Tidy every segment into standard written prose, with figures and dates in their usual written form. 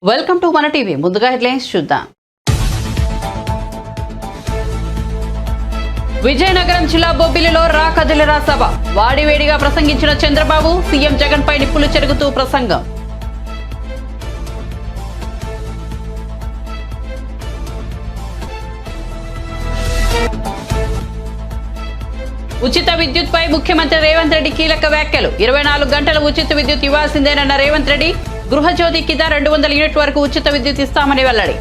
Welcome to మన TV. ముందుగా headlines చూద్దాం. విజయనగరం జిల్లా బొబ్బిలిలో రా కదిలిరా సభ. వాడివేడిగా ప్రసంగించిన చంద్రబాబు, సీఎం జగన్ పై నిప్పులు చెరుగుతూ ప్రసంగం. ఉచిత విద్యుత్ పై ముఖ్యమంత్రి రేవంత్ రెడ్డి కీలక వ్యాఖ్యలు. 24 గంటల ఉచిత విద్యుత్ ఇవ్వాల్సిందేనన్న రేవంత్ రెడ్డి. గృహజ్యోతి కింద 200 యూనిట్ వరకు ఉచిత విద్యుత్ ఇస్తామని వెల్లడి.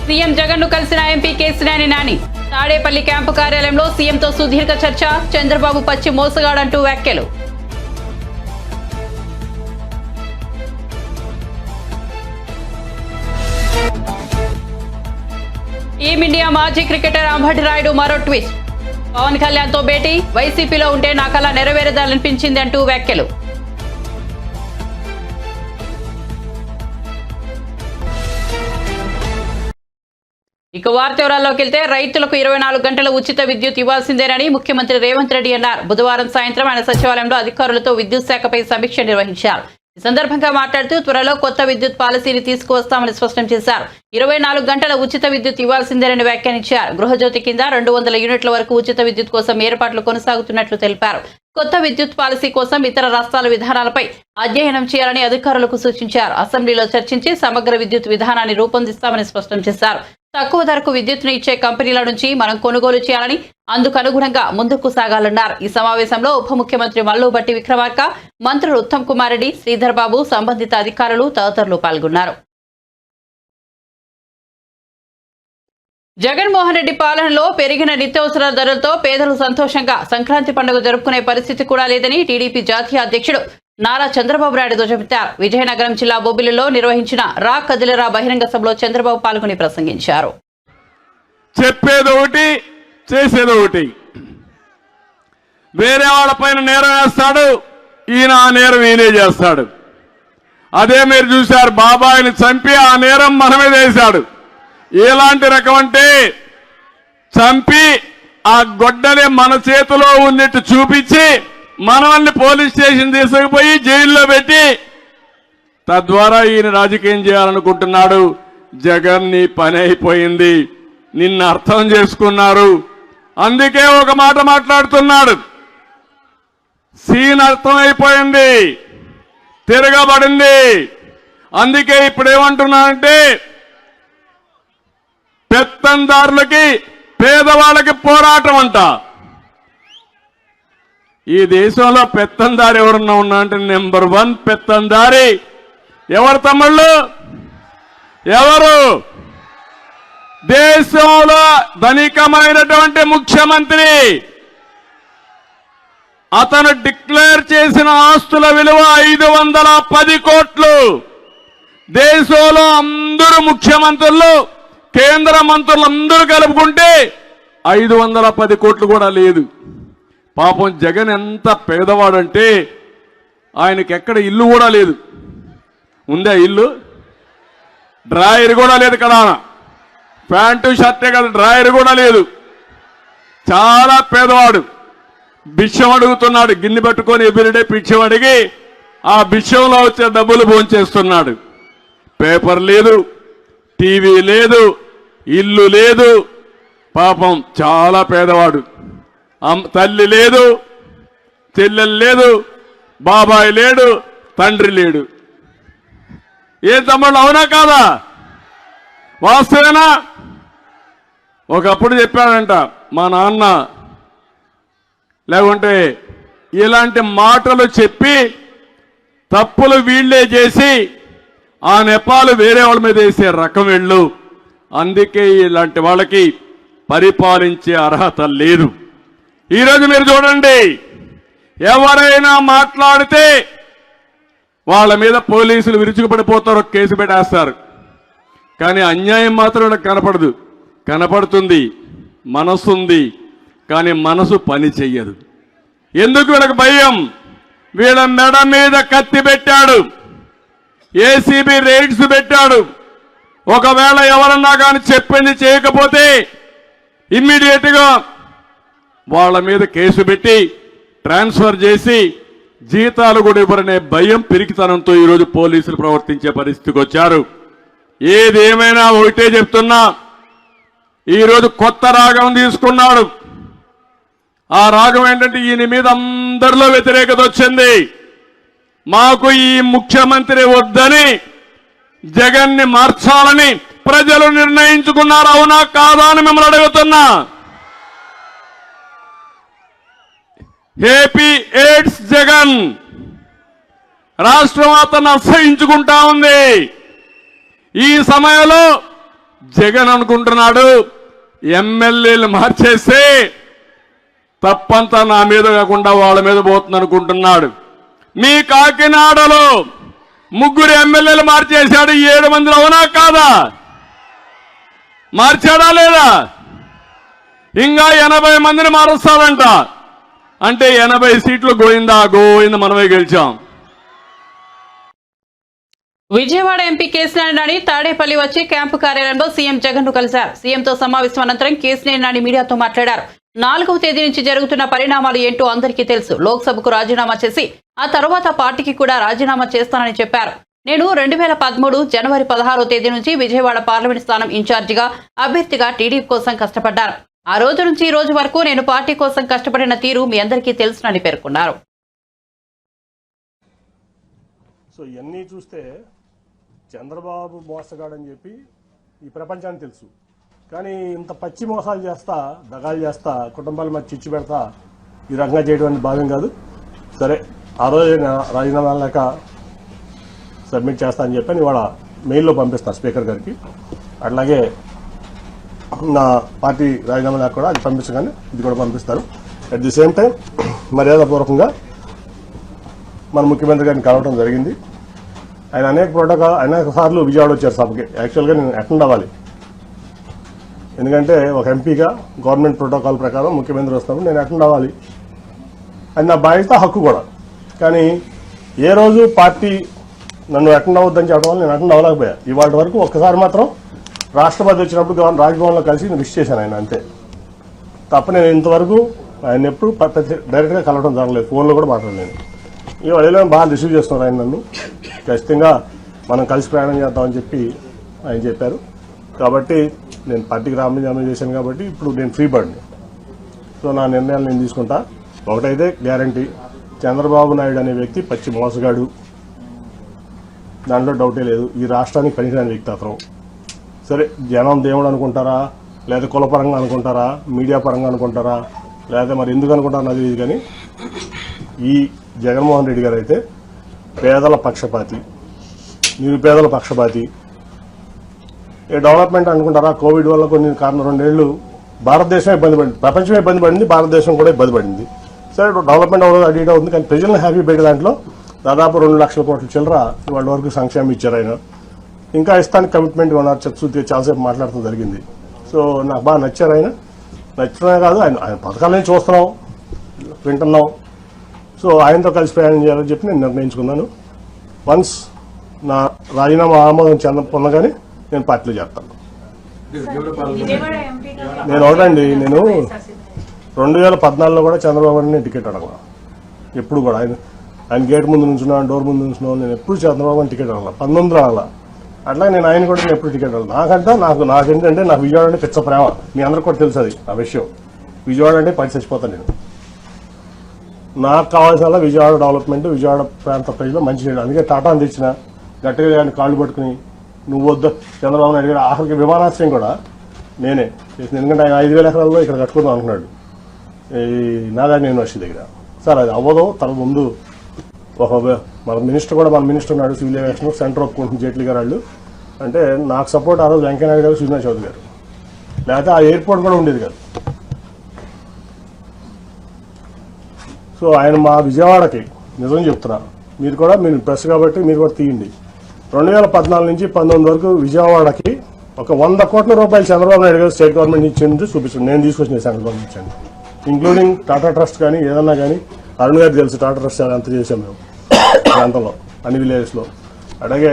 సీఎం జగన్ ను కలిసిన ఎంపీ కేసినేని నాని. తాడేపల్లి క్యాంపు కార్యాలయంలో సీఎంతో సుదీర్ఘ చర్చ. చంద్రబాబు పచ్చి మోసగాడంటూ వ్యాఖ్యలు. టీమిండియా మాజీ క్రికెటర్ అంబటి రాయుడు మరో ట్విస్ట్. పవన్ కళ్యాణ్ తో భేటీ. వైసీపీలో ఉంటే నా కల నెరవేరదాలనిపించింది అంటూ వ్యాఖ్యలు. ఇక వార్త వివరాల్లోకి వెళ్తే రైతులకు 24 గంటల ఉచిత విద్యుత్ ఇవ్వాల్సిందేనని ముఖ్యమంత్రి రేవంత్ రెడ్డి అన్నారు. బుధవారం సాయంత్రం ఆయన సచివాలయంలో అధికారులతో విద్యుత్ శాఖపై సమీక్ష నిర్వహించారు. ఈ సందర్భంగా మాట్లాడుతూ త్వరలో కొత్త విద్యుత్ పాలసీని తీసుకువస్తామని స్పష్టం చేశారు. 24 గంటల ఉచిత విద్యుత్ ఇవ్వాల్సిందేనని వ్యాఖ్యానించారు. గృహజ్యోతి కింద 200 యూనిట్ల వరకు ఉచిత విద్యుత్ కోసం ఏర్పాట్లు కొనసాగుతున్నట్లు తెలిపారు. కొత్త విద్యుత్ పాలసీ కోసం ఇతర రాష్ట్రాల విధానాలపై అధ్యయనం చేయాలని అధికారులకు సూచించారు. అసెంబ్లీలో చర్చించి సమగ్ర విద్యుత్ విధానాన్ని రూపొందిస్తామని స్పష్టం చేశారు. తక్కువ ధరకు విద్యుత్ను ఇచ్చే కంపెనీల నుంచి మనం కొనుగోలు చేయాలని, అందుకు అనుగుణంగా ముందుకు సాగాలన్నారు. ఈ సమావేశంలో ఉప ముఖ్యమంత్రి మల్లుబట్టి విక్రమార్క, మంత్రులు ఉత్తమ్ కుమార్ రెడ్డి, శ్రీధర్ బాబు, సంబంధిత అధికారులు తదితరులు పాల్గొన్నారు. జగన్మోహన్ రెడ్డి పాలనలో పెరిగిన నిత్యావసర ధరలతో పేదలు సంతోషంగా సంక్రాంతి పండుగ జరుపుకునే పరిస్థితి కూడా లేదని టీడీపీ జాతీయ అధ్యక్షుడు నారా చంద్రబాబు నాయుడు ధ్వజమెత్తారు. విజయనగరం జిల్లా బొబ్బిలిలో నిర్వహించిన రా కదిలిరా బహిరంగ సభలో చంద్రబాబు పాల్గొని ప్రసంగించారు. చెప్పేది ఒకటి, చేసేది ఒకటి. వేరే వాళ్ళపైన నేరం వేస్తాడు, ఈయన ఆ నేరం ఈయనే చేస్తాడు. అదే మీరు చూశారు, బాబాయిని చంపి ఆ నేరం మన మీద వేశాడు. ఎలాంటి రకం అంటే చంపి ఆ గొడ్డనే మన చేతిలో ఉన్నట్టు చూపించి మనల్ని పోలీస్ స్టేషన్ తీసుకుపోయి జైల్లో పెట్టి తద్వారా ఈయన రాజకీయం చేయాలనుకుంటున్నాడు. జగన్ నీ పని అయిపోయింది, నిన్ను అర్థం చేసుకున్నారు. అందుకే ఒక మాట మాట్లాడుతున్నాడు. సీన్ అర్థమైపోయింది, తిరగబడింది. అందుకే ఇప్పుడు ఏమంటున్నానంటే పెత్తందారులకి పేదవాళ్ళకి పోరాటం అంట. ఈ దేశంలో పెత్తందారి ఎవరన్నా ఉన్నా అంటే నెంబర్ 1 పెత్తందారి ఎవరు తమ్ముళ్ళు? ఎవరు? దేశంలో ధనికమైనటువంటి ముఖ్యమంత్రి. అతను డిక్లేర్ చేసిన ఆస్తుల విలువ 510 కోట్లు. దేశంలో అందరూ ముఖ్యమంత్రులు, కేంద్ర మంత్రులు అందరూ కలుపుకుంటే 510 కోట్లు కూడా లేదు. పాపం జగన్ ఎంత పేదవాడంటే ఆయనకి ఎక్కడ ఇల్లు కూడా లేదు. ఉందా ఇల్లు? డ్రాయర్ కూడా లేదు కదా, ప్యాంటు షర్టే కదా, డ్రాయర్ కూడా లేదు. చాలా పేదవాడు. భిక్షం అడుగుతున్నాడు, గిన్నె పెట్టుకొని ఎవ్రీడే భిక్షం అడిగి ఆ భిక్షంలో వచ్చే డబ్బులు భోంచేస్తున్నాడు. పేపర్ లేదు, టీవీ లేదు, ఇల్లు లేదు. పాపం చాలా పేదవాడు. తల్లి లేదు, చెల్లెలు లేదు, బాబాయ్ లేడు, తండ్రి లేడు. ఏం తమ్ముళ్ళు, అవునా కాదా? వాస్తవేనా? ఒకప్పుడు చెప్పాడంట మా నాన్న, లేకుంటే ఇలాంటి మాటలు చెప్పి తప్పులు వీళ్లే చేసి ఆ నెపాలు వేరే వాళ్ళ మీద వేసే రకం వెళ్ళు. అందుకే ఇలాంటి వాళ్ళకి పరిపాలించే అర్హత లేదు. ఈరోజు మీరు చూడండి, ఎవరైనా మాట్లాడితే వాళ్ళ మీద పోలీసులు విరుచుకుపడిపోతారు, కేసు పెట్టేస్తారు. కానీ అన్యాయం మాత్రం వీళ్ళకి కనపడదు. కనపడుతుంది, మనసుంది, కానీ మనసు పని చెయ్యదు. ఎందుకు? వీళ్ళకి భయం. వీళ్ళ మెడ మీద కత్తి పెట్టాడు, ఏసీబీ రైడ్స్ పెట్టాడు. ఒకవేళ ఎవరన్నా కానీ చెప్పింది చేయకపోతే ఇమ్మీడియట్ గా వాళ్ళ మీద కేసు పెట్టి ట్రాన్స్ఫర్ చేసి జీతాలు కూడా ఇవ్వరనే భయం పిరికితనంతో ఈరోజు పోలీసులు ప్రవర్తించే పరిస్థితికి వచ్చారు. ఏదేమైనా ఒకటే చెప్తున్నా, ఈరోజు కొత్త రాగం తీసుకున్నాడు. ఆ రాగం ఏంటంటే ఈయన మీద అందరిలో వ్యతిరేకత వచ్చింది. మాకు ఈ ముఖ్యమంత్రి వద్దని, జగన్ని మార్చాలని ప్రజలు నిర్ణయించుకున్నారు. అవునా కాదా అని మిమ్మల్ని అడుగుతున్నా. ఏపీ ఎయిడ్స్ జగన్ రాష్ట్రం అతను అసహించుకుంటా ఉంది. ఈ సమయంలో జగన్ అనుకుంటున్నాడు ఎమ్మెల్యేలు మార్చేస్తే తప్పంతా నా మీద కాకుండా వాళ్ళ మీద పోతుంది అనుకుంటున్నాడు. మీ కాకినాడలో 3 ఎమ్మెల్యేలు మార్చేశాడు. 7 మందిలో అవునా కాదా? మార్చాడా లేదా? ఇంకా 80 మందిని మారుస్తాడంట. అంటే 80 సీట్లు గోయిందా మనమే గెలిచాం. విజయవాడ ఎంపీ కేశినేని నాని తాడేపల్లి వచ్చి క్యాంపు కార్యాలయంలో సీఎం జగన్ ను కలిశారు. సీఎంతో సమావేశం అనంతరం కేశినేని నాని మీడియాతో మాట్లాడారు. 4వ తేదీ నుంచి జరుగుతున్న పరిణామాలు ఏంటో అందరికీ తెలుసు. లోక్సభకు రాజీనామా చేసి ఆ తర్వాత పార్టీకి కూడా రాజీనామా చేస్తానని చెప్పారు. నేను 2013 జనవరి 16వ తేదీ నుంచి విజయవాడ పార్లమెంట్ స్థానం ఇన్ఛార్జిగా అభ్యర్థిగా టీడీపీ కోసం కష్టపడ్డాను. ఆ రోజు నుంచి ఈ రోజు వరకు నేను పార్టీ కోసం కష్టపడిన తీరు మీ అందరికీ తెలుసునని పేర్కొన్నారు. సో ఇవన్నీ చూస్తే చంద్రబాబు మోసగాడని చెప్పి ఈ ప్రపంచానికి తెలుసు. కానీ ఇంత పచ్చి మోసాలు చేస్తా, దగాలు చేస్తా, కుటుంబాల మధ్య చిచ్చు పెడతా ఈ రకంగా చేయడం అనేది భావ్యం కాదు. సరే, ఆ రోజు రాజీనామా లేక సబ్మిట్ చేస్తా అని చెప్పి ఇవాళ మెయిల్లో పంపిస్తాను స్పీకర్ గారికి. అట్లాగే నా పార్టీ రాజీనామా లేక కూడా అది పంపించగానే ఇది కూడా పంపిస్తారు. అట్ ది సేమ్ టైం మర్యాదపూర్వకంగా మన ముఖ్యమంత్రి గారిని కలవడం జరిగింది. ఆయన అనేక సార్లు విజయవాడ వచ్చారు సభకి. యాక్చువల్గా నేను అటెండ్ అవ్వాలి, ఎందుకంటే ఒక ఎంపీగా గవర్నమెంట్ ప్రోటోకాల్ ప్రకారం ముఖ్యమంత్రి వస్తున్నప్పుడు నేను అటెండ్ అవ్వాలి. అది నా బాధ్యత, హక్కు కూడా. కానీ ఏ రోజు పార్టీ నన్ను అటెండ్ అవ్వద్దని చెప్పడం వల్ల నేను అటెండ్ అవ్వలేకపోయా. ఇవాళ వరకు ఒక్కసారి మాత్రం రాష్ట్రపతి వచ్చినప్పుడు రాజ్భవన్లో కలిసి నేను విష్ చేశాను ఆయన, అంతే తప్ప నేను ఇంతవరకు ఆయన ఎప్పుడు డైరెక్ట్గా కలవడం జరగలేదు, ఫోన్లో కూడా మాట్లాడలేదు. ఇవాళ బాగా రిసీవ్ చేస్తున్నారు ఆయన నన్ను. ఖచ్చితంగా మనం కలిసి ప్రయాణం చేద్దామని చెప్పి ఆయన చెప్పారు. కాబట్టి నేను పార్టీకి రాజీనామా చేశాను కాబట్టి ఇప్పుడు నేను ఫ్రీ బర్డ్ని. సో నా నిర్ణయాలు నేను తీసుకుంటా. ఒకటైతే గ్యారంటీ, చంద్రబాబు నాయుడు అనే వ్యక్తి పచ్చి మోసగాడు, దాంట్లో డౌటే లేదు. ఈ రాష్ట్రానికి పనికిరాని వ్యక్తి అతను. సరే, జనం దేవుడు అనుకుంటారా, లేదా కులపరంగా అనుకుంటారా, మీడియా పరంగా అనుకుంటారా, లేదా మరి ఎందుకు అనుకుంటారా నాకు తెలియదు. కానీ ఈ జగన్మోహన్ రెడ్డి గారు అయితే పేదల పక్షపాతి, నిరుపేదల పక్షపాతి. డెవలప్మెంట్ అనుకుంటారా, కోవిడ్ వల్ల కొన్ని కారణం 2 ఏళ్లు భారతదేశం ఇబ్బంది పడింది, ప్రపంచమే ఇబ్బంది పడింది, భారతదేశం కూడా ఇబ్బంది పడింది. సరే, డెవలప్మెంట్ అవ్వదు, అటు ఇటు అవుతుంది. కానీ ప్రజలను హ్యాపీ పెట్టే దాంట్లో దాదాపు 2 లక్షల కోట్ల చిల్లర ఇవాళ వరకు సంక్షేమం ఇచ్చారు ఆయన. ఇంకా ఇస్తానికి కమిట్మెంట్ ఉన్నారు. చెప్తూ చాలాసేపు మాట్లాడటం జరిగింది. సో నాకు బాగా నచ్చారు ఆయన. నచ్చడమే కాదు, ఆయన పథకాలని చూస్తున్నాం, వింటున్నాం. సో ఆయనతో కలిసి ప్రయాణం చేయాలని చెప్పి నేను నిర్ణయించుకున్నాను. వన్స్ నా రాజీనామా ఆమోదం పొందగానే నేను పార్టీలో చేస్తాను. నేను ఒకటండి, నేను 2014లో కూడా చంద్రబాబు నేను టికెట్ అడగల. ఎప్పుడు కూడా ఆయన గేట్ ముందు నుంచున్నాను, డోర్ ముందు నుంచున్నాను. నేను ఎప్పుడు చంద్రబాబు టికెట్ అడగల. 19 అడగల. అట్లా నేను ఆయన కూడా నేను ఎప్పుడు టికెట్ అడగల. నాకేంటంటే నాకు విజయవాడ అంటే పిచ్చ ప్రేమ. మీ అందరికి కూడా తెలుసు అది ఆ విషయం. విజయవాడ అంటే పడి చచ్చిపోతాను నేను. నాకు కావాల్సిన విజయవాడ డెవలప్మెంట్, విజయవాడ ప్రాంత ప్రజలు మంచి చేయడం. అందుకే టాటాను తెచ్చిన, గట్టిగా ఆయన కాళ్ళు పట్టుకుని నువ్వు వద్దు చంద్రబాబు నాయుడు గారు. ఆఖరికి విమానాశ్రయం కూడా నేనే చేసిన. ఎందుకంటే ఆయన 5,000 ఎకరాల్లో ఇక్కడ కట్టుకుందాం అనుకున్నాడు ఈ నాగార్జున యూనివర్సిటీ దగ్గర. సార్ అది అవ్వదు, తన ముందు ఒక మన మినిస్టర్ కూడా, మన మినిస్టర్ ఉన్నాడు సివిల్ ఏవియేషన్, సెంటర్ ఒప్పుకుంటుంది జైట్లీ గారు వాళ్ళు. అంటే నాకు సపోర్ట్ ఆ రోజు వెంకయ్యనాయుడు గారు, సుజనా చౌదరి గారు. లేకపోతే ఆ ఎయిర్పోర్ట్ కూడా ఉండేది కాదు. సో ఆయన మా విజయవాడకి నిజం చెప్తున్నా, మీరు కూడా మీరు ప్రెస్ కాబట్టి మీరు కూడా తీయండి. 2014 నుంచి 19 వరకు విజయవాడకి ఒక 100 కోట్ల రూపాయలు చంద్రబాబు నాయుడు గారు స్టేట్ గవర్నమెంట్ ఇచ్చింది చూపించండి. నేను తీసుకొచ్చిన సెంట్రల్ గవర్నమెంట్ ఇచ్చాను, ఇంక్లూడింగ్ టాటా ట్రస్ట్ కానీ ఏదన్నా కానీ. అరుణ్ గారికి తెలుసు టాటా ట్రస్ట్ అంత చేసాం మేము ప్రాంతంలో, అన్ని విలేజెస్లో. అలాగే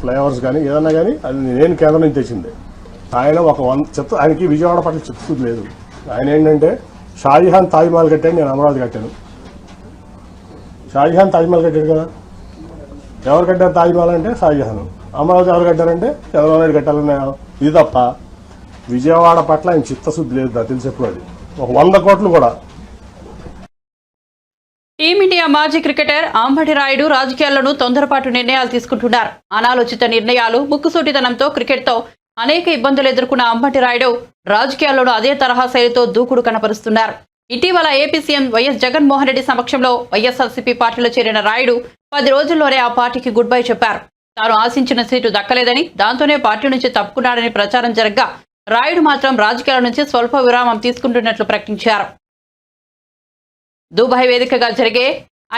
ఫ్లైఓవర్స్ కానీ ఏదన్నా కానీ అది నేను కేంద్రం నుంచి తెచ్చింది. ఆయన ఒక 100 ఆయనకి విజయవాడ పట్ల చిత్తశుద్ధి లేదు. ఆయన ఏంటంటే షాజహాన్ తాజ్మహల్ కట్టాను, నేను అమరావతి కట్టాను. షాజహాన్ తాజ్మహల్ కట్టాడు కదా. ఎవరు కట్టారు తాజ్మహల్ అంటే షాజహాన్. అమరావతి ఎవరు కట్టారంటే చంద్రబాబు నాయుడు కట్టాలనే ఇది తప్ప విజయవాడ పట్ల ఆయన చిత్తశుద్ధి లేదు నాకు తెలిసి ఎప్పుడు. అది ఒక 100 కోట్లు కూడా. టీమిండియా మాజీ క్రికెటర్ అంబటి రాయుడు రాజకీయాల్లోనూ తొందరపాటు నిర్ణయాలు తీసుకుంటున్నారు. అనాలోచిత నిర్ణయాలు, ముక్కుసూటితనంతో క్రికెట్తో అనేక ఇబ్బందులు ఎదుర్కొన్న అంబటి రాయుడు రాజకీయాల్లోనూ అదే తరహా శైలితో దూకుడు కనపరుస్తున్నారు. ఇటీవల AP CM YS Jaganmohan Reddy సమక్షంలో వైఎస్ఆర్సీపీ పార్టీలో చేరిన రాయుడు 10 రోజుల్లోనే ఆ పార్టీకి గుడ్ బై చెప్పారు. తాను ఆశించిన సీటు దక్కలేదని, దాంతోనే పార్టీ నుంచి తప్పుకున్నాడని ప్రచారం జరగ్గా రాయుడు మాత్రం రాజకీయాల నుంచి స్వల్ప విరామం తీసుకుంటున్నట్లు ప్రకటించారు. దుబాయ్ వేదికగా జరిగే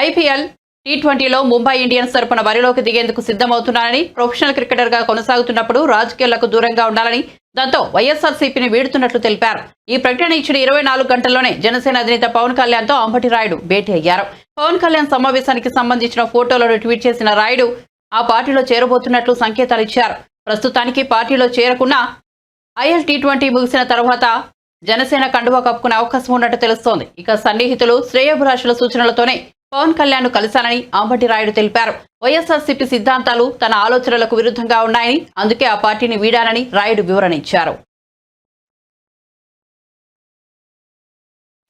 ఐపీఎల్ T20లో ముంబై ఇండియన్స్ తరపున బరిలోకి దిగేందుకు సిద్ధమవుతున్నారని, ప్రొఫెషనల్ క్రికెటర్గా కొనసాగుతున్నప్పుడు రాజకీయాలకు దూరంగా ఉండాలని, దాంతో వైఎస్ఆర్సీపీని వీడుతున్నట్లు తెలిపారు. ఈ ప్రకటన ఇచ్చిన 24 గంటల్లోనే జనసేన అధినేత పవన్ కళ్యాణ్తో అంబటి రాయుడు భేటీ అయ్యారు. పవన్ కళ్యాణ్ సమావేశానికి సంబంధించిన ఫోటోలను ట్వీట్ చేసిన రాయుడు ఆ పార్టీలో చేరబోతున్నట్లు సంకేతాలు ఇచ్చారు. ప్రస్తుతానికి పార్టీలో చేరకున్నా ఐఎల్ T20 ముగిసిన తర్వాత జనసేన కండువా కప్పుకునే అవకాశం ఉన్నట్టు తెలుస్తోంది. ఇక సన్నిహితులు, శ్రేయోభిలాషుల సూచనలతోనే పవన్ కళ్యాణ్ ను కలిశానని అంబటి రాయుడు తెలిపారు. వైఎస్ఆర్సీపీ సిద్ధాంతాలు తన ఆలోచనలకు విరుద్ధంగా ఉన్నాయని, అందుకే ఆ పార్టీని వీడానని రాయుడు వివరణ ఇచ్చారు.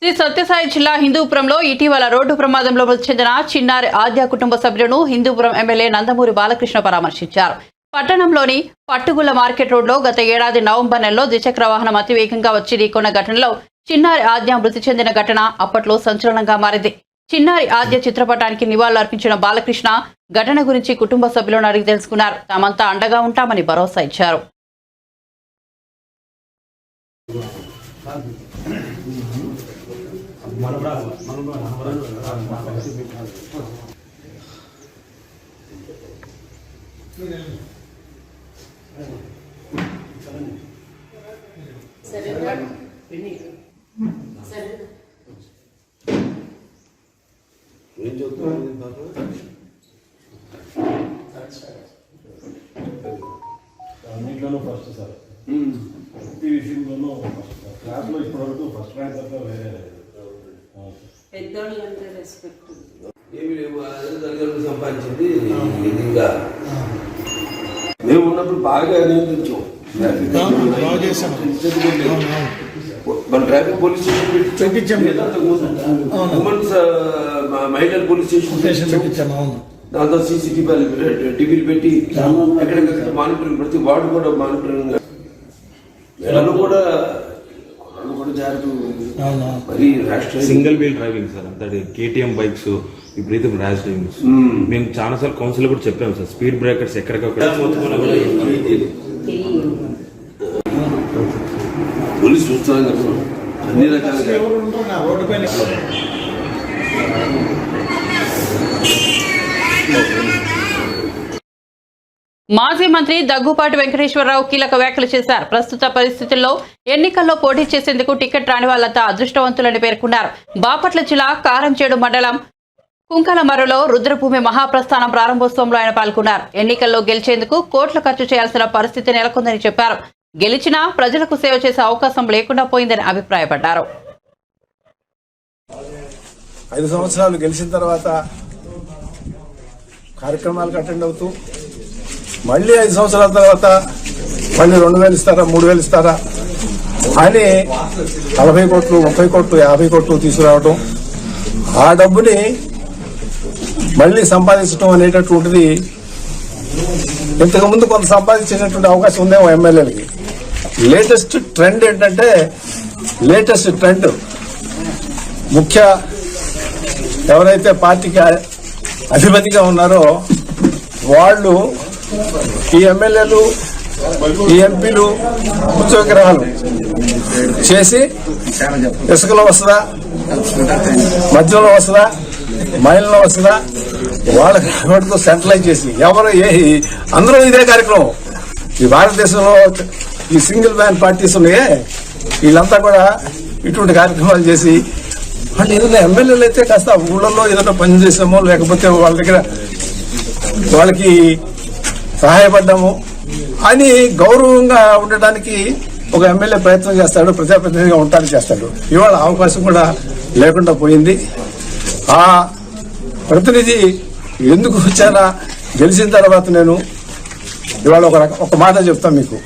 శ్రీ సత్యసాయి జిల్లా హిందూపురంలో ఇటీవల రోడ్డు ప్రమాదంలో మృతి చెందిన చిన్నారి ఆద్య కుటుంబ సభ్యులను హిందూపురం ఎమ్మెల్యే నందమూరి బాలకృష్ణ పరామర్శించారు. పట్టణంలోని పట్టుగుళ్ల మార్కెట్ రోడ్లో గత ఏడాది నవంబర్ నెలలో ద్విచక్ర వాహనం అతివేగంగా వచ్చి ఢీకొన్న ఘటనలో చిన్నారి ఆద్య మృతి చెందిన ఘటన అప్పట్లో సంచలనంగా మారింది. చిన్నారి ఆద్య చిత్రపటానికి నివాళులు అర్పించిన బాలకృష్ణ ఘటన గురించి కుటుంబ సభ్యులను అడిగి తెలుసుకున్నారు. తామంతా అండగా ఉంటామని భరోసా ఇచ్చారు. అన్నింటిలోనూ ఫస్ట్ సార్, ప్రతి విషయంలోనూ ఫస్ట్ సార్. క్లాస్లో ఇప్పటివరకు ఫస్ట్ ర్యాంక్ తప్ప వేరే లేదు. ఏమి లేవు, తల్లిదండ్రులు సంపాదించింది. ఇంకా మేము ఉన్నప్పుడు బాగా నియంత్రించాం. మన ట్రాఫిక్ పోలీస్ స్టేషన్ ఉమెన్స్ మహిళల పోలీస్ స్టేషన్ దాంతో టీవీలు పెట్టి ఎక్కడికక్కడ మానిటరింగ్, ప్రతి వార్డు కూడా మానిటరింగ్. మేడలు కూడా మరి సింగిల్ వీల్ డ్రైవింగ్ సార్, అంత KTM బైక్స్ విపరీతం ర్యాష్ డ్రైవింగ్. మేము చాలా సార్లు కౌన్సిల్ కూడా చెప్పాము సార్, స్పీడ్ బ్రేకర్స్ ఎక్కడికక్కడ పోలీసు చూస్తున్నాం కదా అన్ని రకాలుగా. మాజీ మంత్రి దగ్గుపాటి వెంకటేశ్వరరావు కీలక వ్యాఖ్యలు చేశారు. ప్రస్తుత పరిస్థితుల్లో ఎన్నికల్లో పోటీ చేసేందుకు టికెట్ రాని వాళ్లంతా అదృష్టవంతులని పేర్కొన్నారు. బాపట్ల జిల్లా కారంచేడు మండలం కుంకలమరులో రుద్రభూమి మహాప్రస్థానం ప్రారంభోత్సవంలో ఆయన పాల్గొన్నారు. ఎన్నికల్లో గెలిచేందుకు కోట్లు ఖర్చు చేయాల్సిన పరిస్థితి నెలకొందని చెప్పారు. గెలిచినా ప్రజలకు సేవ చేసే అవకాశం లేకుండా పోయిందని అభిప్రాయపడ్డారు. 5 సంవత్సరాలు గెలిచిన తర్వాత కార్యక్రమాలకు అటెండ్ అవుతూ మళ్ళీ 5 సంవత్సరాల తర్వాత మళ్ళీ 2,000 ఇస్తారా 3,000 ఇస్తారా అని 40 కోట్లు 30 కోట్లు 50 కోట్లు తీసుకురావడం, ఆ డబ్బుని మళ్ళీ సంపాదించడం అనేటటువంటిది ఇంతకుముందు కొంత సంపాదించేటటువంటి అవకాశం ఉందేమో ఎమ్మెల్యేలకి. లేటెస్ట్ ట్రెండ్ ఏంటంటే, లేటెస్ట్ ట్రెండ్ ముఖ్య ఎవరైతే పార్టీకి అధిపతిగా ఉన్నారో వాళ్ళు ఈ ఎమ్మెల్యేలు ఈ ఎంపీలు ఉత్సవగ్రహాలు చేసి ఇసుకలో వస్తుందా, మద్యంలో వస్తుందా, మైల్లో వస్తుందా, వాళ్ళకి సెంట్రలైజ్ చేసి ఎవరు అందరూ ఇదే కార్యక్రమం. ఈ భారతదేశంలో ఈ సింగిల్ మ్యాన్ పార్టీస్ ఉన్నాయే, వీళ్ళంతా కూడా ఇటువంటి కార్యక్రమాలు చేసి వాళ్ళు ఏదైనా ఎమ్మెల్యేలు అయితే కాస్త ఊళ్ళల్లో ఏదైనా పని చేసామో లేకపోతే వాళ్ళ దగ్గర వాళ్ళకి సహాయపడ్డాము అని గౌరవంగా ఉండటానికి ఒక ఎమ్మెల్యే ప్రయత్నం చేస్తాడు, ప్రజాప్రతినిధిగా ఉండటానికి చేస్తాడు. ఇవాళ అవకాశం కూడా లేకుండా పోయింది. ఆ ప్రతినిధి ఎందుకు వచ్చానా గెలిచిన తర్వాత నేను ఇవాళ ఒక మాట చెప్తాను మీకు.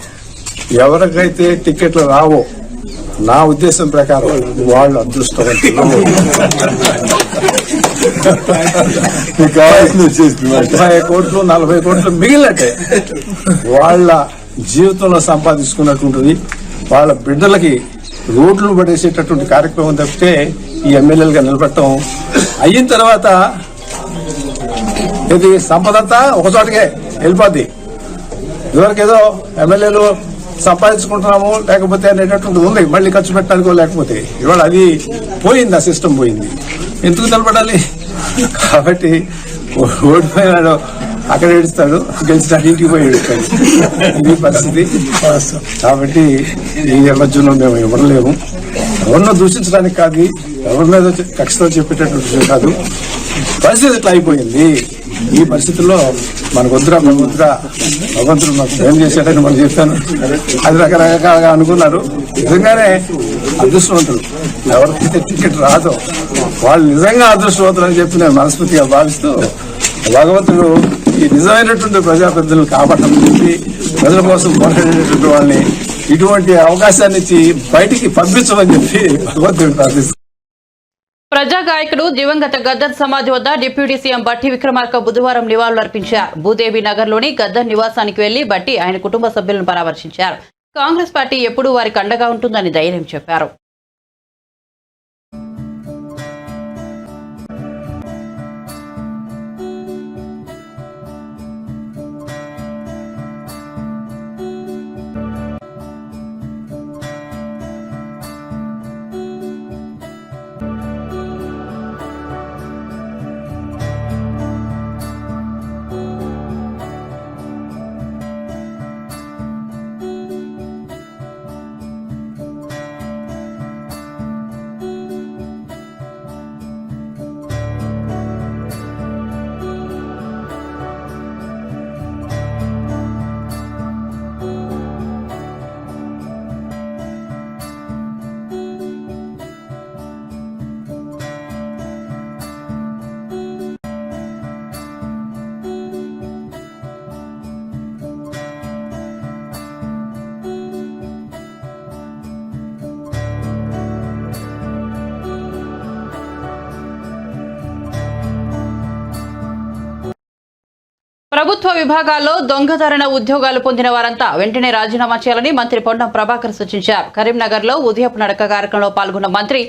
ఎవరికైతే టికెట్లు రావో నా ఉద్దేశం ప్రకారం వాళ్ళు అదృష్టవంతులు. 30 కోట్లు 40 కోట్లు మిగిలినట్టే వాళ్ళ జీవితంలో సంపాదించుకున్నటువంటిది వాళ్ళ బిడ్డలకి రోడ్లు పడేసేటటువంటి కార్యక్రమం తప్పితే ఈ ఎమ్మెల్యేలుగా నిలబడటం అయిన తర్వాత ఇది సంపదంతా ఒక చోటకే వెళ్ళిపోద్ది. ఇదివరకు ఏదో ఎమ్మెల్యేలు సంపాదించుకుంటున్నాము లేకపోతే అనేటటువంటిది ఉంది, మళ్ళీ ఖర్చు పెట్టడానికో లేకపోతే. ఇవాళ అది పోయింది, ఆ సిస్టమ్ పోయింది. ఎందుకు నిలబడాలి? కాబట్టి ఓడిపోయినాడు అక్కడ ఏడుస్తాడు, గెలిచినాడు ఇంటికి పోయి ఏడుస్తాడు. ఇది పరిస్థితి. కాబట్టి ఈ మధ్యలో మేము ఇవ్వలేము. ఎవరినో దూషించడానికి కాదు, ఎవరి మీద కక్షతో చెప్పేటటువంటి విషయం కాదు. పరిస్థితి ఇట్లా అయిపోయింది. ఈ పరిస్థితుల్లో మనకు వద్దురా భగవంతుడు మాకు ఏం చేశాడని మనం చెప్పాను. అది రకరకాలుగా అనుకున్నారు. నిజంగానే అదృష్టవంతులు. ఎవరికైతే టికెట్ రాదో వాళ్ళు నిజంగా అదృష్టవంతులు అని చెప్పి నేను మనస్ఫూర్తిగా భావిస్తూ భగవంతుడు ఈ నిజమైనటువంటి ప్రజాప్రతినిధులను కాపాడమని చెప్పి ప్రజల కోసం పోరాడేటటువంటి వాళ్ళని ఇటువంటి అవకాశాన్ని ఇచ్చి బయటికి పంపించమని చెప్పి భగవంతుడు ప్రార్థిస్తారు. ప్రజా గాయకుడు దివంగత గద్దర్ సమాధి వద్ద డిప్యూటీ సీఎం బట్టి విక్రమార్క బుధవారం నివాళులర్పించారు. భూదేవి నగర్లోని గద్దర్ నివాసానికి వెళ్లి బట్టి ఆయన కుటుంబ సభ్యులను పరామర్శించారు. కాంగ్రెస్ పార్టీ ఎప్పుడూ వారికి అండగా ఉంటుందని ధైర్యం చెప్పారు. ప్రభుత్వ విభాగాల్లో దొంగధరణ ఉద్యోగాలు పొందిన వారంతా వెంటనే రాజీనామా చేయాలని మంత్రి పొన్నం ప్రభాకర్ సూచించారు. కరీంనగర్లో ఉదయపు నడక కార్యక్రమంలో పాల్గొన్న మంత్రి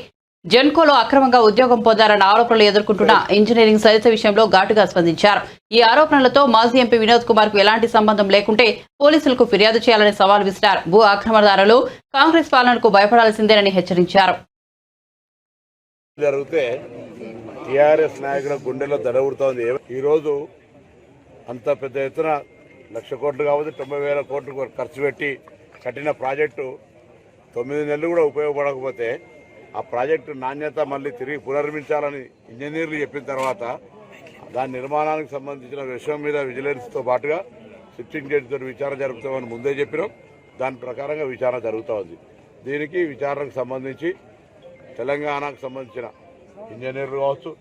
జెన్కోలో అక్రమంగా ఉద్యోగం పొందారన్న ఆరోపణలు ఎదుర్కొంటున్న ఇంజనీరింగ్ సరిత విషయంలో ఘాటుగా స్పందించారు. ఈ ఆరోపణలతో మాజీ ఎంపీ వినోద్ కుమార్ కు ఎలాంటి సంబంధం లేకుంటే పోలీసులకు ఫిర్యాదు చేయాలని సవాల్ విసిరారు. భూ ఆక్రమణదారులు కాంగ్రెస్ పాలనకు భయపడాల్సిందేనని హెచ్చరించారు. జరిగితే టీఆర్ఎస్ నాయకుల గుండెలో దడవుడుతోంది. ఈరోజు అంత పెద్ద ఎత్తున 1,00,000 కోట్లు కావచ్చు 90,000 కోట్లు ఖర్చు పెట్టి కట్టిన ప్రాజెక్టు 9 నెలలు కూడా ఉపయోగపడకపోతే ఆ ప్రాజెక్టు నాణ్యత మళ్ళీ తిరిగి పునర్మించాలని ఇంజనీర్లు చెప్పిన తర్వాత దాని నిర్మాణానికి సంబంధించిన విషయం మీద విజిలెన్స్తో పాటుగా సిట్టింగ్ జడ్జితో విచారణ జరుపుతామని ముందే చెప్పినాం. దాని ప్రకారంగా విచారణ జరుగుతూ ఉంది. దీనికి విచారణకు సంబంధించి తెలంగాణకు సంబంధించిన ఇంజనీర్లు కావచ్చు,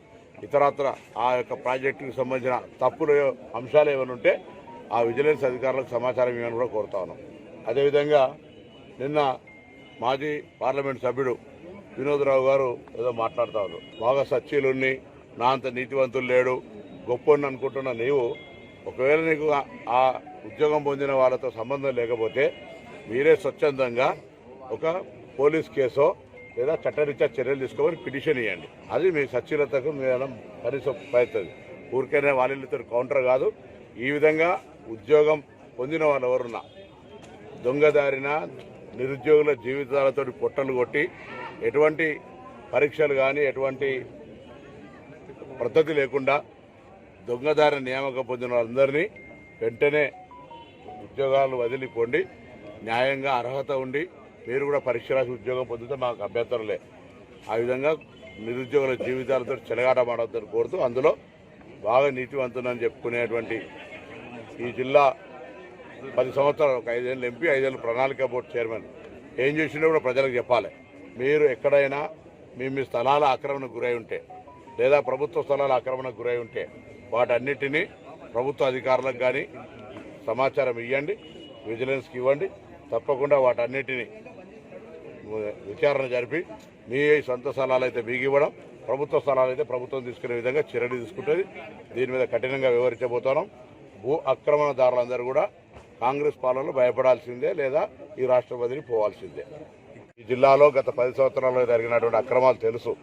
ఇతరత్ర ఆ యొక్క ప్రాజెక్టుకు సంబంధించిన తప్పులు అంశాలు ఏమైనా ఉంటే ఆ విజిలెన్స్ అధికారులకు సమాచారం ఇవ్వని కూడా కోరుతా ఉన్నాం. అదేవిధంగా నిన్న మాజీ పార్లమెంట్ సభ్యుడు వినోద్రావు గారు ఏదో మాట్లాడుతూ ఉన్నారు. బాగా సచ్చీలుని నా అంత నీతివంతులు లేడు గొప్పని అనుకుంటున్న నీవు ఒకవేళ నీకు ఆ ఉద్యోగం పొందిన వాళ్ళతో సంబంధం లేకపోతే మీరే స్వచ్ఛందంగా ఒక పోలీస్ కేసో లేదా చట్టరీత్యా చర్యలు తీసుకోమని పిటిషన్ ఇవ్వండి. అది మీ సచ్చీలతకు మేము కనీసం పడుతుంది. ఊరికైనా వాళ్ళతో కౌంటర్ కాదు. ఈ విధంగా ఉద్యోగం పొందిన వాళ్ళు ఎవరున్నా దొంగదారిన నిరుద్యోగుల జీవితాలతో పొట్టలు కొట్టి ఎటువంటి పరీక్షలు కానీ ఎటువంటి పద్ధతి లేకుండా దొంగదారి నియామకం పొందిన వాళ్ళందరినీ వెంటనే ఉద్యోగాలు వదిలిపోండి. న్యాయంగా అర్హత ఉండి మీరు కూడా పరీక్ష రాసి ఉద్యోగం పొందితే మాకు అభ్యంతరలే. ఆ విధంగా నిరుద్యోగుల జీవితాలతో చెలగాటమాడొద్దని కోరుతూ అందులో బాగా నీతివంతునని చెప్పుకునేటువంటి ఈ జిల్లా 10 సంవత్సరాలు ఒక 5 ఏళ్ళు ఎంపీ 5 ఏళ్ళు ప్రణాళిక బోర్డు చైర్మన్ ఏం చేసినా కూడా ప్రజలకు చెప్పాలి. మీరు ఎక్కడైనా మీ స్థలాల ఆక్రమణకు గురై ఉంటే లేదా ప్రభుత్వ స్థలాలు ఆక్రమణకు గురై ఉంటే వాటన్నిటినీ ప్రభుత్వ అధికారులకు కానీ సమాచారం ఇవ్వండి, విజిలెన్స్కి ఇవ్వండి. తప్పకుండా వాటన్నిటినీ విచారణ జరిపి మీ సొంత స్థలాలు అయితే మీకు ఇవ్వడం, ప్రభుత్వ స్థలాలు అయితే ప్రభుత్వం తీసుకునే విధంగా చర్యలు తీసుకుంటుంది. దీని మీద కఠినంగా వివరించబోతున్నాం. భూ ఆక్రమణదారులందరూ కూడా కాంగ్రెస్ పాలనలో భయపడాల్సిందే లేదా ఈ రాష్ట్రం వదిలి పోవాల్సిందే. ఈ జిల్లాలో గత 10 సంవత్సరాల్లో జరిగినటువంటి అక్రమాలు తెలుసు.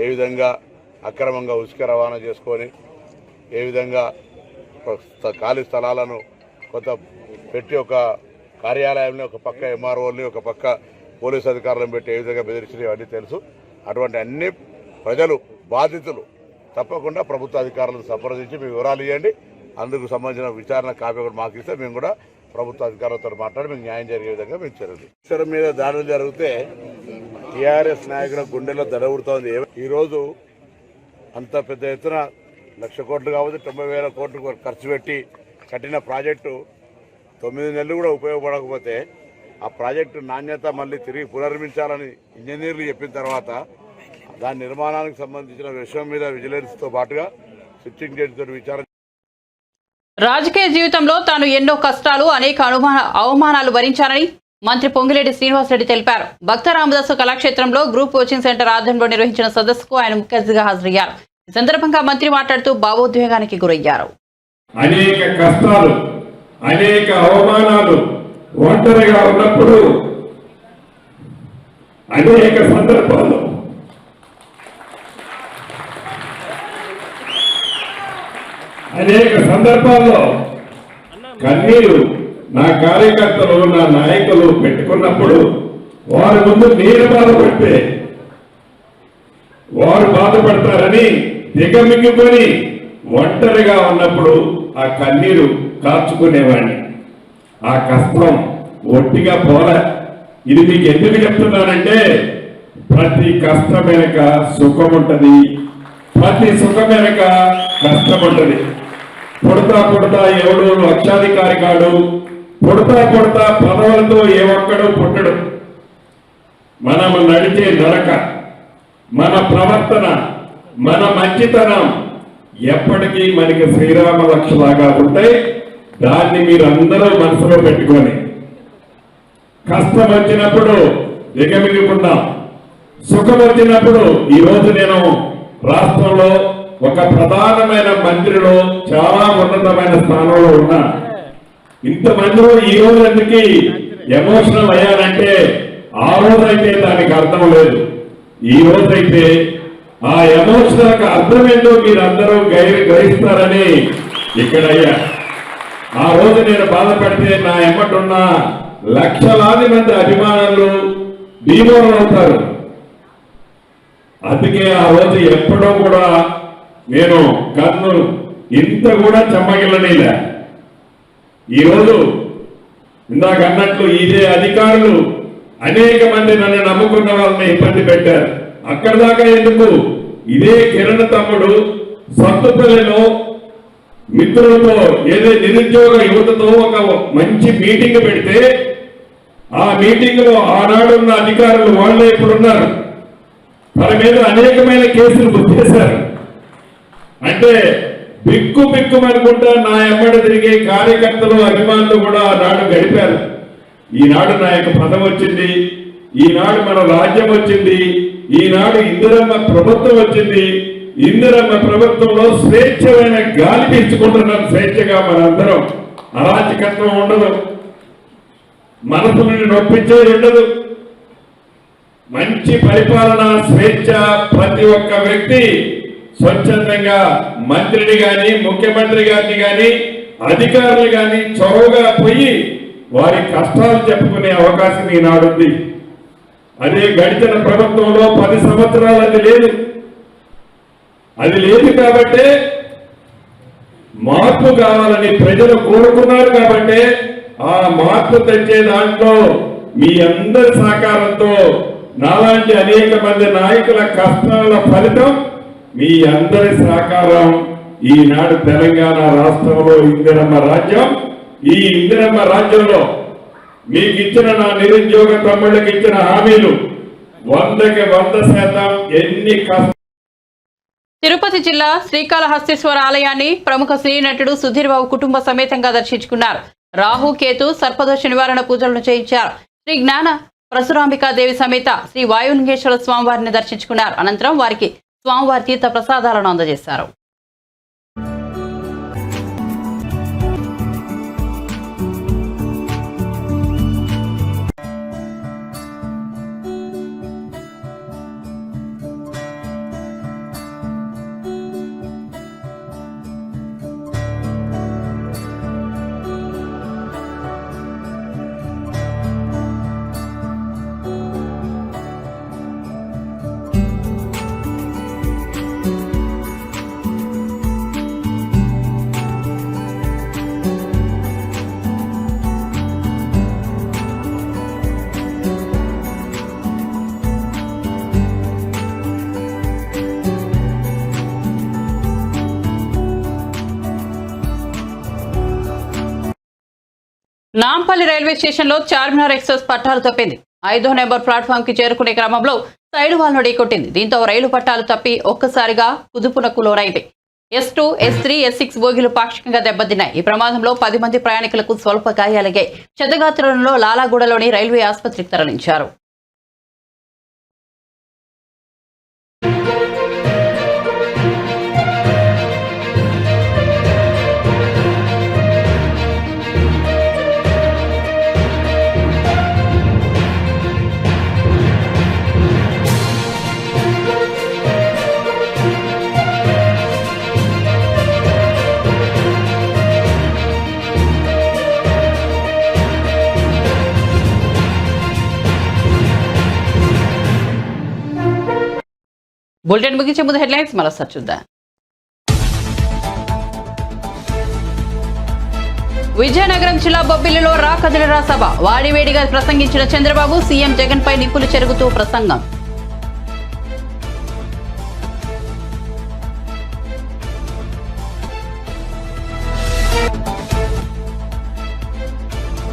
ఏ విధంగా అక్రమంగా ఉసుక రవాణా చేసుకొని, ఏ విధంగా ఖాళీ స్థలాలను కొంత పెట్టి ఒక కార్యాలయాన్ని ఒక పక్క ఎంఆర్ఓల్ని ఒక పక్క పోలీసు అధికారులను పెట్టి ఏ విధంగా బెదిరించినవి అన్నీ తెలుసు. అటువంటి అన్ని ప్రజలు బాధితులు తప్పకుండా ప్రభుత్వ అధికారులను సంప్రదించి మీ వివరాలు ఇవ్వండి. అందుకు సంబంధించిన విచారణ కాపీ కూడా మాకు ఇస్తే మేము కూడా ప్రభుత్వ అధికారులతో మాట్లాడి మీకు న్యాయం జరిగే విధంగా మేము చర్యలు. ఈశ్వరం మీద దాడులు జరిగితే టీఆర్ఎస్ నాయకుల గుండెలో దడవుడుతోంది. ఈరోజు అంత పెద్ద ఎత్తున 1,00,000 కోట్లు కావచ్చు 90,000 కోట్లు ఖర్చు పెట్టి కట్టిన ప్రాజెక్టు 9 నెలలు కూడా ఉపయోగపడకపోతే ఆ ప్రాజెక్టు నాణ్యత మళ్ళీ తిరిగి పునర్మించాలని ఇంజనీర్లు చెప్పిన తర్వాత దాని నిర్మాణానికి సంబంధించిన విషయం మీద విజిలెన్స్తో పాటుగా సిట్టింగ్ జడ్జితో విచారణ. రాజకీయ జీవితంలో తాను ఎన్నో కష్టాలు, అనేక అవమానాలు భరించారని మంత్రి పొంగిలేటి శ్రీనివాసరెడ్డి తెలిపారు. భక్త రామదాసు కళాక్షేత్రంలో గ్రూప్ కోచింగ్ సెంటర్ ఆధ్వర్యంలో నిర్వహించిన సదస్సుకు ఆయన ముఖ్య అతిథిగా హాజరయ్యారు. ఈ సందర్భంగా మంత్రి మాట్లాడుతూ భావోద్వేగానికి గురయ్యారు. అనేక కష్టాలు, అనేక అవమానాలు, ఒంటరిగా ఉన్నప్పుడు అనేక సందర్భాల్లో కన్నీరు నా కార్యకర్తలు, నా నాయకులు పెట్టుకున్నప్పుడు వారి ముందు నేను బాధపడితే వారు బాధపడతారని దిగమింగుకొని ఒంటరిగా ఉన్నప్పుడు ఆ కన్నీరు కార్చుకునేవాడిని. ఆ కష్టం ఒట్టిగా పోలే. ఇది మీకు ఎందుకు చెప్తున్నానంటే ప్రతి కష్టం వెనక సుఖం ఉంటుంది, ప్రతి సుఖం వెనక కష్టం ఉంటుంది. పుడతా ఎవడు లక్షాధికారి కాడు, పుడతా పదవులతో ఏ ఒక్కడు పుట్టడు. మనము నడిచే నడక, మన ప్రవర్తన, మన మంచితనం ఎప్పటికీ మనకి శ్రీరామ లక్ష్యలాగా ఉంటాయి. దాన్ని మీరు అందరూ మనసులో పెట్టుకొని కష్టం వచ్చినప్పుడు దిగమిగుకుందాం, సుఖం వచ్చినప్పుడు. ఈరోజు నేను రాష్ట్రంలో ఒక ప్రధానమైన మంత్రిలో చాలా ఉన్నతమైన స్థానంలో ఉన్నా. ఇంతమందిలో ఈ రోజు ఎందుకు ఎమోషనల్ అయ్యానంటే ఆ రోజైతే దానికి అర్థం లేదు. ఈ రోజైతే ఆ ఎమోషనల్ అర్థం ఏంటో మీరందరూ గ్రహిస్తారని ఇక్కడ అయ్యా. ఆ రోజు నేను బాధపడితే నా ఎమ్మటున్న లక్షలాది మంది అభిమానులు డిమోరల్ అవుతారు. అందుకే ఆ రోజు ఎప్పుడో కూడా నేను కన్ను ఇంత కూడా చెమ్మగిల్లనిలే. ఈరోజు ఇందాక అన్నట్లు ఇదే అధికారులు అనేక మంది నన్ను నమ్ముకున్న వాళ్ళని ఇబ్బంది పెట్టారు. అక్కడ దాకా ఎందుకు, ఇదే కిరణ్ తమ్ముడు సత్తుపల్లిలో మిత్రులతో ఏదో నిరుద్యోగ యువతతో ఒక మంచి మీటింగ్ పెడితే ఆ మీటింగ్ లో ఆనాడున్న అధికారులు వాళ్ళే ఇప్పుడున్నారు. తన మీద అనేకమైన కేసులు బుక్ చేశారు. అంటే బిక్కుమనుకుంటా నా ఎమ్మడి తిరిగే కార్యకర్తలు, అభిమానులు కూడా ఆనాడు గడిపారు. ఈనాడు నా యొక్క పదవి వచ్చింది, ఈనాడు మన రాజ్యం వచ్చింది, ఈనాడు ఇందిరమ్మ ప్రభుత్వం వచ్చింది. ఇందిరమ్మ ప్రభుత్వంలో స్వేచ్ఛమైన గాలి పీల్చుకుంటున్నాం. స్వేచ్ఛగా మనందరం, అరాచకత్వం ఉండదు, మనసు నుండి నొప్పించేది ఉండదు. మంచి పరిపాలన, స్వేచ్ఛ. ప్రతి ఒక్క వ్యక్తి స్వచ్ఛందంగా మంత్రిని గాని, ముఖ్యమంత్రి గారిని గాని, అధికారులు గాని చొరవగా పోయి వారి కష్టాలు చెప్పుకునే అవకాశం ఈనాడుంది. అదే గడిచిన ప్రభుత్వంలో 10 సంవత్సరాలు అది లేదు కాబట్టే మార్పు కావాలని ప్రజలు కోరుకున్నారు. కాబట్టి ఆ మార్పు తెచ్చే దాంట్లో మీ అందరి సహకారంతో నాలాంటి అనేక మంది నాయకుల కష్టాల ఫలితం మీ అందరి సహకారం. ఈనాడు తెలంగాణ రాష్ట్రంలో ఇందిరమ్మ రాజ్యం. ఈ ఇందిరమ్మ రాజ్యంలో మీకు ఇచ్చిన నా నిరుద్యోగ తమ్ముళ్ళకి ఇచ్చిన హామీలు 100% ఎన్ని తిరుపతి జిల్లా శ్రీకాళహస్తీశ్వర ఆలయాన్ని ప్రముఖ సినీ నటుడు సుధీర్ బాబు కుటుంబ సమేతంగా దర్శించుకున్నారు. రాహు కేతు సర్పదోష నివారణ పూజలను చేయించారు. శ్రీ జ్ఞాన పరశురాంబికాదేవి సమేత శ్రీ వాయులింగేశ్వర స్వామివారిని దర్శించుకున్నారు. అనంతరం వారికి స్వామివారి తీర్థ ప్రసాదాలను అందజేశారు. నాంపల్లి రైల్వే స్టేషన్లో చార్మినార్ ఎక్స్ప్రెస్ పట్టాలు తప్పింది. 5వ నెంబర్ ప్లాట్ఫామ్ కి చేరుకునే క్రమంలో సైడ్ వాల్ను ఢీకొట్టింది. దీంతో రైలు పట్టాలు తప్పి ఒక్కసారిగా కుదుపునకు లోనైంది. S2, S3, S6 బోగీలు పాక్షికంగా దెబ్బతిన్నాయి. ఈ ప్రమాదంలో 10 మంది ప్రయాణికులకు స్వల్ప గాయాలయ్యాయి. క్షతగాత్రులను లాలాగూడలోని రైల్వే ఆసుపత్రికి తరలించారు. బులెటిన్ ముగించే ముందు హెడ్లైన్స్ మరోసారి చూద్దాం. విజయనగరం జిల్లా బొబ్బిలిలో రాకదిలిరా సభ. వాడివేడిగా ప్రసంగించిన చంద్రబాబు, సీఎం జగన్ పై నిప్పులు చెరుగుతూ ప్రసంగం.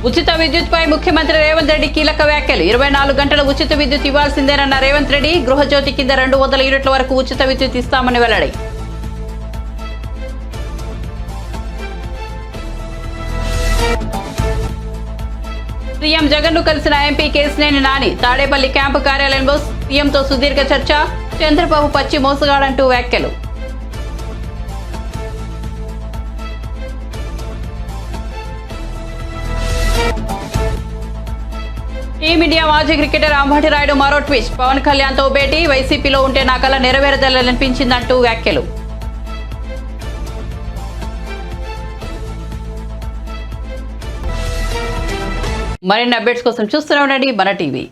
ఉచిత విద్యుత్ పై ముఖ్యమంత్రి రేవంత్ రెడ్డి కీలక వ్యాఖ్యలు. 24 గంటల ఉచిత విద్యుత్ ఇవ్వాల్సిందేనన్న రేవంత్ రెడ్డి. గృహజ్యోతి కింద 200 యూనిట్ల వరకు ఉచిత విద్యుత్ ఇస్తామని వెల్లడి. సీఎం జగన్ ను కలిసిన ఎంపీ కేసినేని నాని. తాడేపల్లి క్యాంపు కార్యాలయంలో సీఎంతో సుదీర్ఘ చర్చ. చంద్రబాబు పచ్చి మోసగాడంటూ వ్యాఖ్యలు. టీమిండియా మాజీ క్రికెటర్ అంబటి రాయుడు మరో ట్విస్ట్. పవన్ కళ్యాణ్ తో భేటీ. వైసీపీలో ఉంటే నా కల నెరవేరదలనిపించిందంటూ వ్యాఖ్యలు. మరిన్ని అప్డేట్స్ కోసం చూస్తూనే ఉండండి మన టీవీ.